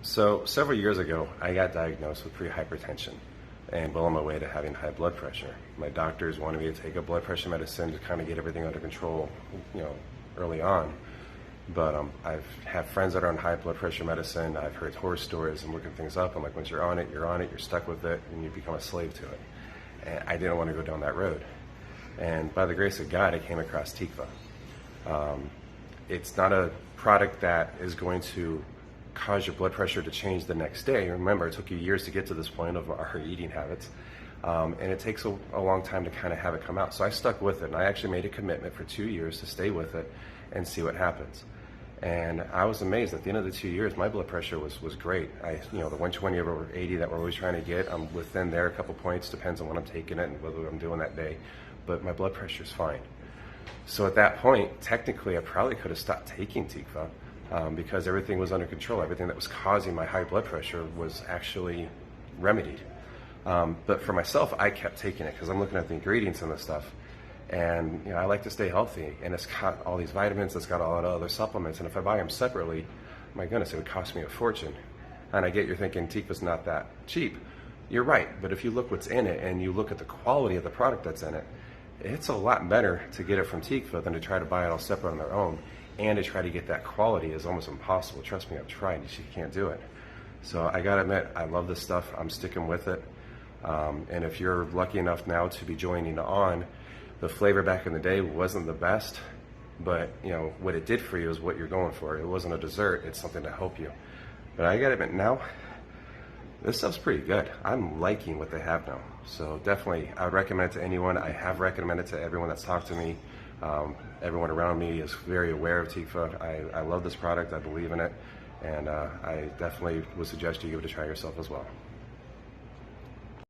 So several years ago, I got diagnosed with pre-hypertension and well on my way to having high blood pressure. My doctors wanted me to take a blood pressure medicine to kind of get everything under control, early on. But I've had friends that are on high blood pressure medicine. I've heard horror stories and looking things up. I'm like, once you're on it, you're stuck with it, and you become a slave to it. And I didn't want to go down that road. And by the grace of God, I came across Tikva. It's not a product that is going to cause your blood pressure to change the next day. Remember, it took you years to get to this point of our eating habits. And it takes a long time to kind of have it come out. So I stuck with it, and I actually made a commitment for 2 years to stay with it and see what happens. And I was amazed. At the end of the 2 years, my blood pressure was great. The 120 over 80 that we're always trying to get, I'm within there a couple points, depends on when I'm taking it and whether I'm doing that day. But my blood pressure is fine. So at that point, technically, I probably could have stopped taking Tikva because everything was under control. Everything that was causing my high blood pressure was actually remedied. But for myself, I kept taking it because I'm looking at the ingredients and the stuff. And I like to stay healthy, and it's got all these vitamins, it's got all that other supplements, and if I buy them separately, my goodness, it would cost me a fortune. And I get you're thinking Tikva's not that cheap. You're right, but if you look what's in it and you look at the quality of the product that's in it, it's a lot better to get it from Tikva than to try to buy it all separate on their own. And to try to get that quality is almost impossible. Trust me, I've tried. You can't do it. So I gotta admit, I love this stuff. I'm sticking with it. And if you're lucky enough now to be joining on, the flavor back in the day wasn't the best, but what it did for you is what you're going for. It wasn't a dessert, it's something to help you. But I gotta admit now, this stuff's pretty good. I'm liking what they have now. So definitely, I would recommend it to anyone. I have recommended it to everyone that's talked to me. Everyone around me is very aware of Tikva. I love this product, I believe in it, and I definitely would suggest you give it a try yourself as well.